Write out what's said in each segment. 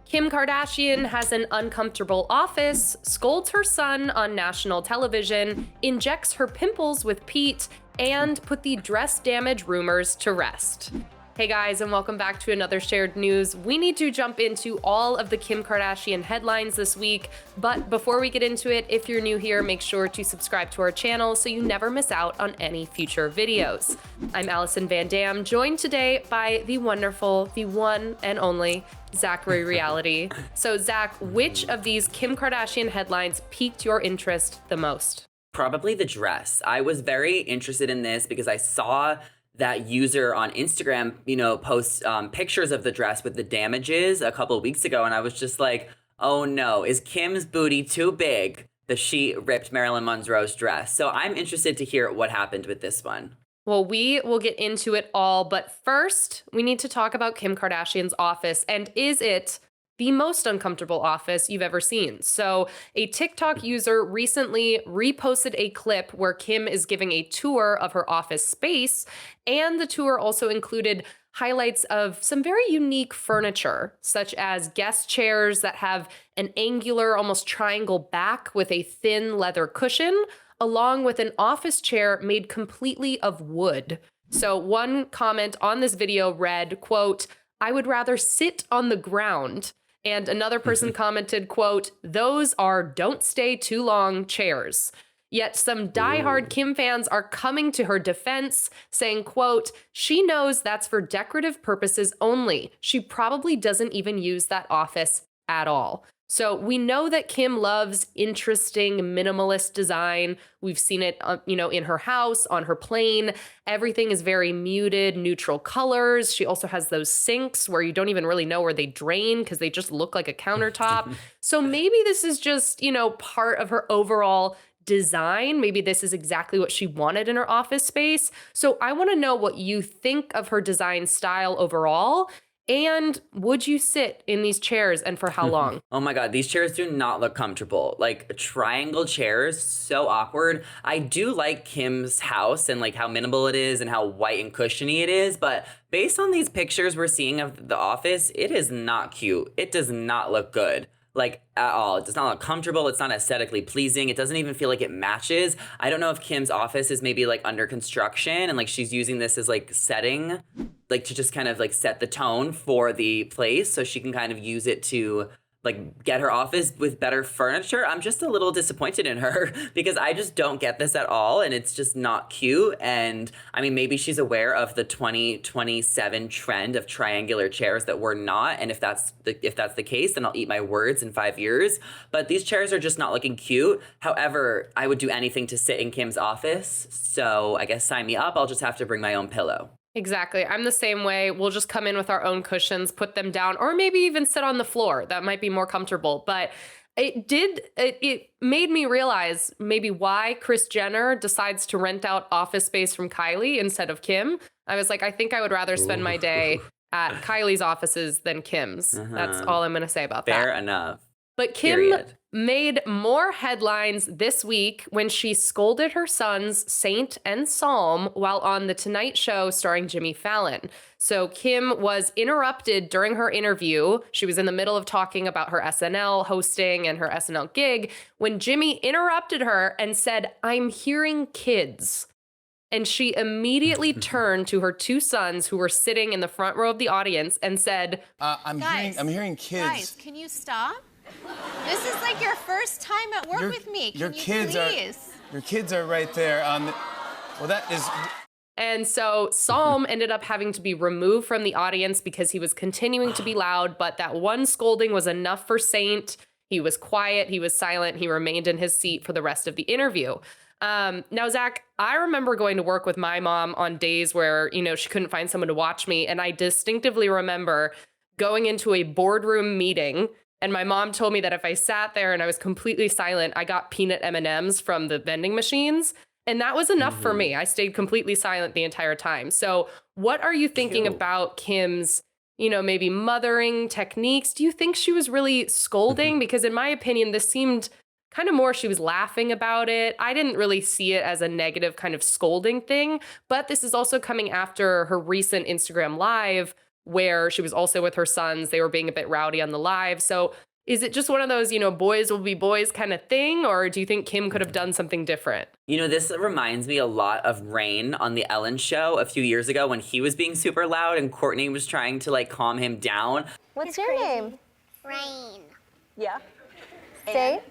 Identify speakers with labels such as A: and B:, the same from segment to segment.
A: Kim Kardashian has an uncomfortable office, scolds her son on national television, injects her pimples with Pete, and put the dress damage rumors to rest. Hey guys, and welcome back to another shared news. We need to jump into all of the Kim Kardashian headlines this week, but before we get into it, if you're new here, make sure to subscribe to our channel so you never miss out on any future videos. I'm Alison Van Dam, joined today by the wonderful, the one and only Zachary Reality. So Zach, which of these Kim Kardashian headlines piqued your interest the most?
B: Probably the dress. I was very interested in this because I saw that user on Instagram, post pictures of the dress with the damages a couple of weeks ago. And I was just like, oh no, is Kim's booty too big that she ripped Marilyn Monroe's dress? So I'm interested to hear what happened with this one.
A: Well, we will get into it all, but first, we need to talk about Kim Kardashian's office, and is it the most uncomfortable office you've ever seen? So a TikTok user recently reposted a clip where Kim is giving a tour of her office space, and the tour also included highlights of some very unique furniture, such as guest chairs that have an angular, almost triangle back with a thin leather cushion, along with an office chair made completely of wood. So one comment on this video read, quote, "I would rather sit on the ground." And another person commented, quote, "Those are don't stay too long chairs." Yet some diehard Kim fans are coming to her defense, saying, quote, "She knows that's for decorative purposes only. She probably doesn't even use that office at all." So we know that Kim loves interesting minimalist design. We've seen it, in her house, on her plane. Everything is very muted, neutral colors. She also has those sinks where you don't even really know where they drain because they just look like a countertop. So maybe this is just, part of her overall design. Maybe this is exactly what she wanted in her office space. So I want to know what you think of her design style overall. And would you sit in these chairs, and for how long?
B: Oh my God, these chairs do not look comfortable. Like triangle chairs, so awkward. I do like Kim's house and like how minimal it is and how white and cushiony it is. But based on these pictures we're seeing of the office, it is not cute. It does not look good. Like at all. It does not look comfortable. It's not aesthetically pleasing. It doesn't even feel like it matches. I don't know if Kim's office is maybe like under construction and like she's using this as like setting, like to just kind of like set the tone for the place so she can kind of use it to like get her office with better furniture. I'm just a little disappointed in her because I just don't get this at all. And it's just not cute. And I mean, maybe she's aware of the 2027 trend of triangular chairs that we're not. And if that's the case, then I'll eat my words in 5 years. But these chairs are just not looking cute. However, I would do anything to sit in Kim's office. So I guess sign me up. I'll just have to bring my own pillow.
A: Exactly. I'm the same way. We'll just come in with our own cushions, put them down, or maybe even sit on the floor. That might be more comfortable. But it made me realize maybe why Kris Jenner decides to rent out office space from Kylie instead of Kim. I was like, I think I would rather spend my day at Kylie's offices than Kim's. That's all I'm going to say about that.
B: Fair enough.
A: But Kim made more headlines this week when she scolded her sons Saint and Psalm while on The Tonight Show starring Jimmy Fallon. So Kim was interrupted during her interview. She was in the middle of talking about her SNL hosting and her SNL gig when Jimmy interrupted her and said, "I'm hearing kids." And she immediately turned to her two sons who were sitting in the front row of the audience and said,
C: I'm hearing kids.
D: Guys, can you stop? This is like your first time at work with me. Can you please?
C: Your kids are right there. Well, that is.
A: And so Psalm ended up having to be removed from the audience because he was continuing to be loud, but that one scolding was enough for Saint. He was quiet, he was silent, he remained in his seat for the rest of the interview. Now, Zach, I remember going to work with my mom on days where, she couldn't find someone to watch me, and I distinctively remember going into a boardroom meeting. And my mom told me that if I sat there and I was completely silent, I got peanut M&Ms from the vending machines. And that was enough for me. I stayed completely silent the entire time. So what are you thinking about Kim's, maybe mothering techniques? Do you think she was really scolding? Because in my opinion, this seemed kind of more she was laughing about it. I didn't really see it as a negative kind of scolding thing. But this is also coming after her recent Instagram Live where she was also with her sons. They were being a bit rowdy on the live. So is it just one of those, boys will be boys kind of thing? Or do you think Kim could have done something different?
B: This reminds me a lot of Rain on the Ellen show a few years ago when he was being super loud and Courtney was trying to calm him down.
E: What's your name?
D: Rain.
E: Yeah. Say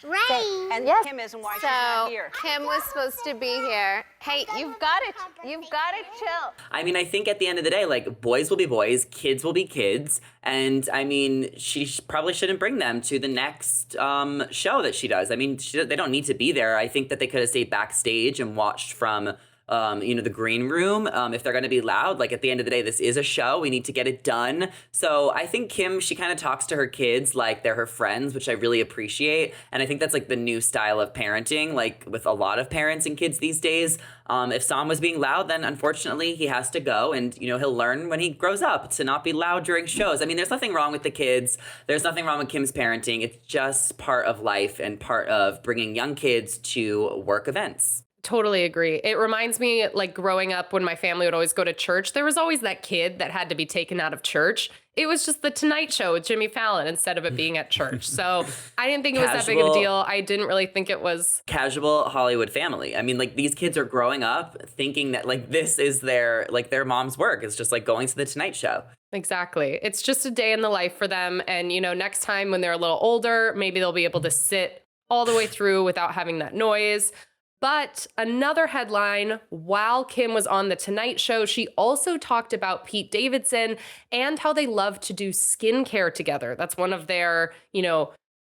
D: Rain.
E: And
F: yes.
E: Kim isn't why she's not here.
D: Kim was supposed to be here. Hey, you've got to chill.
B: I mean, I think at the end of the day, boys will be boys, kids will be kids. And I mean, she probably shouldn't bring them to the next show that she does. I mean, they don't need to be there. I think that they could have stayed backstage and watched from the green room, if they're going to be loud. At the end of the day, this is a show. We need to get it done. So I think Kim, she kind of talks to her kids like they're her friends, which I really appreciate. And I think that's the new style of parenting, with a lot of parents and kids these days. If Sam was being loud, then unfortunately he has to go and, he'll learn when he grows up to not be loud during shows. I mean, there's nothing wrong with the kids. There's nothing wrong with Kim's parenting. It's just part of life and part of bringing young kids to work events.
A: Totally agree. It reminds me, growing up when my family would always go to church, there was always that kid that had to be taken out of church. It was just the Tonight Show with Jimmy Fallon instead of it being at church. So I didn't think it was that big of a deal. I didn't really think it was.
B: Casual Hollywood family. I mean, these kids are growing up thinking that this is their mom's work. It's just going to the Tonight Show.
A: Exactly. It's just a day in the life for them. And, next time when they're a little older, maybe they'll be able to sit all the way through without having that noise. But another headline, while Kim was on The Tonight Show, she also talked about Pete Davidson and how they love to do skincare together. That's one of their,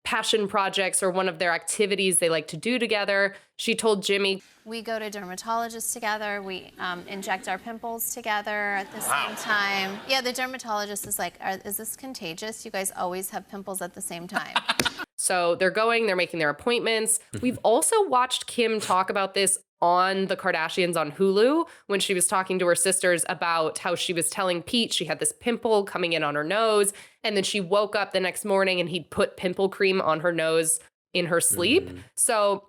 A: passion projects or one of their activities they like to do together. She told Jimmy,
D: we go to dermatologists together. We inject our pimples together at the same time. Yeah, the dermatologist is like, is this contagious? You guys always have pimples at the same time.
A: So they're making their appointments. We've also watched Kim talk about this on the Kardashians on Hulu when she was talking to her sisters about how she was telling Pete she had this pimple coming in on her nose. And then she woke up the next morning and he'd put pimple cream on her nose in her sleep. So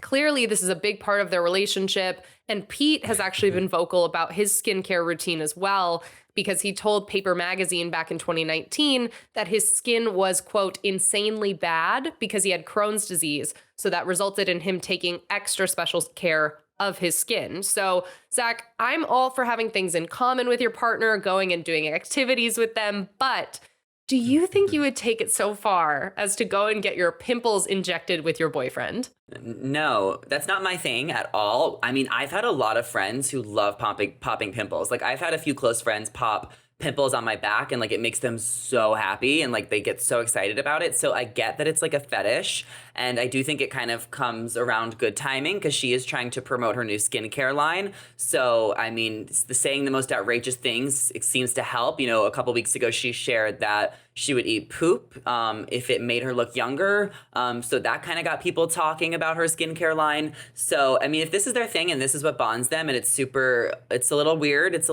A: clearly this is a big part of their relationship. And Pete has actually been vocal about his skincare routine as well, because he told Paper Magazine back in 2019 that his skin was, quote, insanely bad because he had Crohn's disease. So that resulted in him taking extra special care of his skin. So, Zach, I'm all for having things in common with your partner, going and doing activities with them, but do you think you would take it so far as to go and get your pimples injected with your boyfriend?
B: No, that's not my thing at all. I mean, I've had a lot of friends who love popping pimples. I've had a few close friends pop pimples on my back and it makes them so happy and they get so excited about it. So I get that it's a fetish, and I do think it kind of comes around good timing because she is trying to promote her new skincare line. So I mean, saying the most outrageous things, it seems to help. A couple weeks ago she shared that she would eat poop if it made her look younger. So that kind of got people talking about her skincare line. So I mean, if this is their thing and this is what bonds them, and it's a little weird,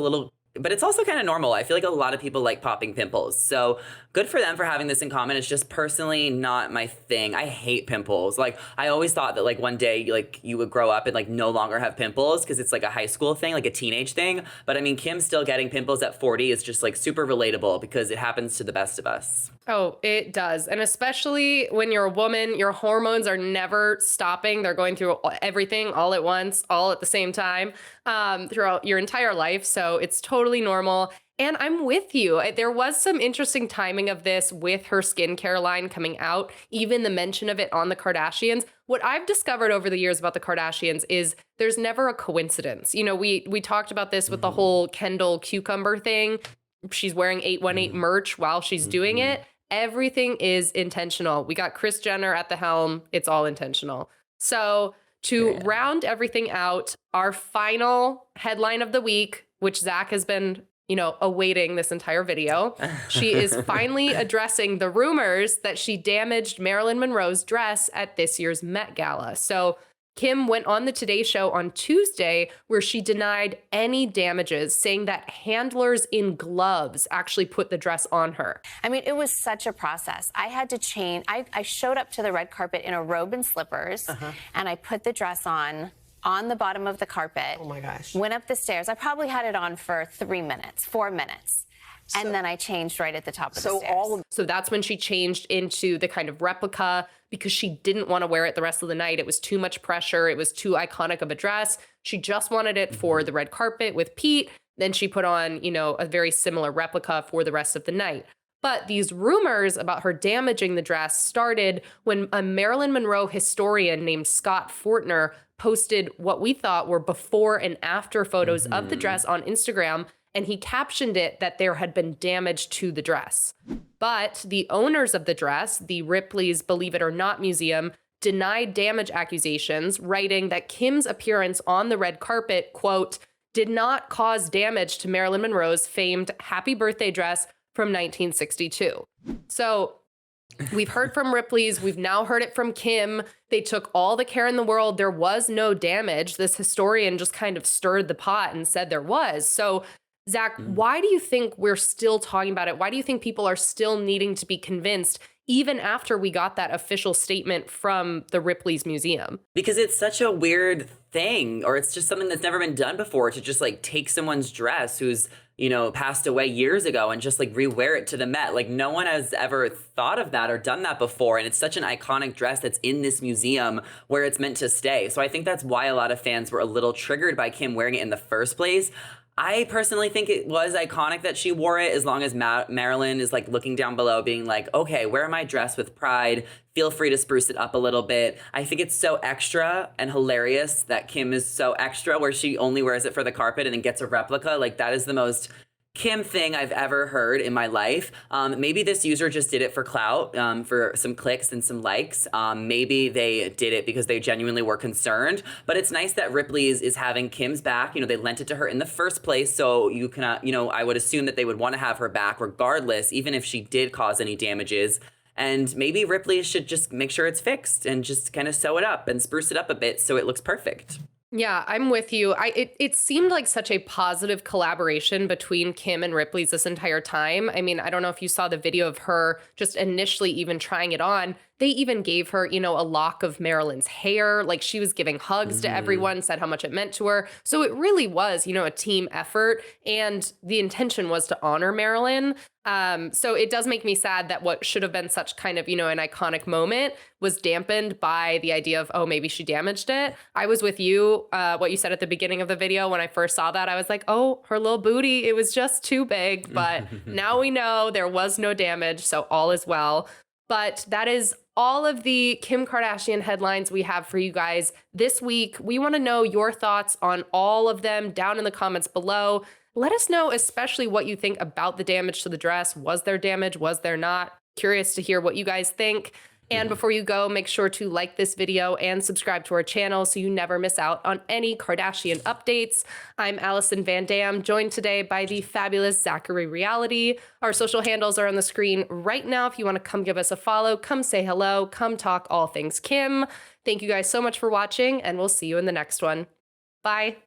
B: but it's also kind of normal. I feel like a lot of people like popping pimples. So good for them for having this in common. It's just personally not my thing. I hate pimples. I always thought that one day you would grow up and no longer have pimples because it's a high school thing, a teenage thing. But I mean, Kim still getting pimples at 40 is just super relatable because it happens to the best of us.
A: Oh, it does. And especially when you're a woman, your hormones are never stopping. They're going through everything all at once, all at the same time, throughout your entire life. So it's totally normal. And I'm with you. There was some interesting timing of this with her skincare line coming out, even the mention of it on the Kardashians. What I've discovered over the years about the Kardashians is there's never a coincidence. We talked about this with the whole Kendall cucumber thing. She's wearing 818 merch while she's doing it. Everything is intentional. We got Kris Jenner at the helm. It's all intentional. So to round everything out, our final headline of the week, which Zach has been, awaiting this entire video. She is finally addressing the rumors that she damaged Marilyn Monroe's dress at this year's Met Gala. So Kim went on the Today Show on Tuesday where she denied any damages, saying that handlers in gloves actually put the dress on her.
G: I mean, it was such a process. I had to change. I showed up to the red carpet in a robe and slippers, and I put the dress on the bottom of the carpet.
F: Oh my gosh.
G: Went up the stairs. I probably had it on for 4 minutes. And then I changed right at the top of the stairs.
A: So that's when she changed into the kind of replica because she didn't want to wear it the rest of the night. It was too much pressure. It was too iconic of a dress. She just wanted it for the red carpet with Pete. Then she put on, you know, a very similar replica for the rest of the night. But these rumors about her damaging the dress started when a Marilyn Monroe historian named Scott Fortner posted what we thought were before and after photos of the dress on Instagram, and he captioned it that there had been damage to the dress. But the owners of the dress, the Ripley's Believe It or Not Museum, denied damage accusations, writing that Kim's appearance on the red carpet, quote, did not cause damage to Marilyn Monroe's famed happy birthday dress from 1962. So we've heard from Ripley's. We've now heard it from Kim. They took all the care in the world. There was no damage. This historian just kind of stirred the pot and said there was. So Zach, why do you think we're still talking about it? Why do you think people are still needing to be convinced even after we got that official statement from the Ripley's Museum?
B: Because it's such a weird thing, or it's just something that's never been done before, to just like take someone's dress who's, you know, passed away years ago and just like rewear it to the Met. Like no one has ever thought of that or done that before. And it's such an iconic dress that's in this museum where it's meant to stay. So I think that's why a lot of fans were a little triggered by Kim wearing it in the first place. I personally think it was iconic that she wore it, as long as Marilyn is like looking down below being like, okay, wear my dress with pride. Feel free to spruce it up a little bit. I think it's so extra and hilarious that Kim is so extra where she only wears it for the carpet and then gets a replica. Like that is the most Kim thing I've ever heard in my life. Maybe this user just did it for clout, for some clicks and some likes. Maybe they did it because they genuinely were concerned. But it's nice that Ripley's is having Kim's back. You know, they lent it to her in the first place, so you cannot, you know, I would assume that they would want to have her back regardless, even if she did cause any damages. And maybe Ripley should just make sure it's fixed and just kind of sew it up and spruce it up a bit so it looks perfect.
A: Yeah, I'm with you. It seemed like such a positive collaboration between Kim and Ripley's this entire time. I mean, I don't know if you saw the video of her just initially even trying it on. They even gave her, you know, a lock of Marilyn's hair. Like she was giving hugs to everyone, said how much it meant to her. So it really was, you know, a team effort. And the intention was to honor Marilyn. So it does make me sad that what should have been such kind of, you know, an iconic moment was dampened by the idea of, oh, maybe she damaged it. I was with you, what you said at the beginning of the video. When I first saw that, I was like, oh, her little booty, it was just too big. But now we know there was no damage. So all is well. But that is all of the Kim Kardashian headlines we have for you guys this week. We want to know your thoughts on all of them down in the comments below. Let us know especially what you think about the damage to the dress. Was there damage? Was there not? Curious to hear what you guys think. And before you go, make sure to like this video and subscribe to our channel so you never miss out on any Kardashian updates. I'm Alison Van Dam, joined today by the fabulous Zachary Reality. Our social handles are on the screen right now. If you want to come give us a follow, come say hello, come talk all things Kim. Thank you guys so much for watching, and we'll see you in the next one. Bye.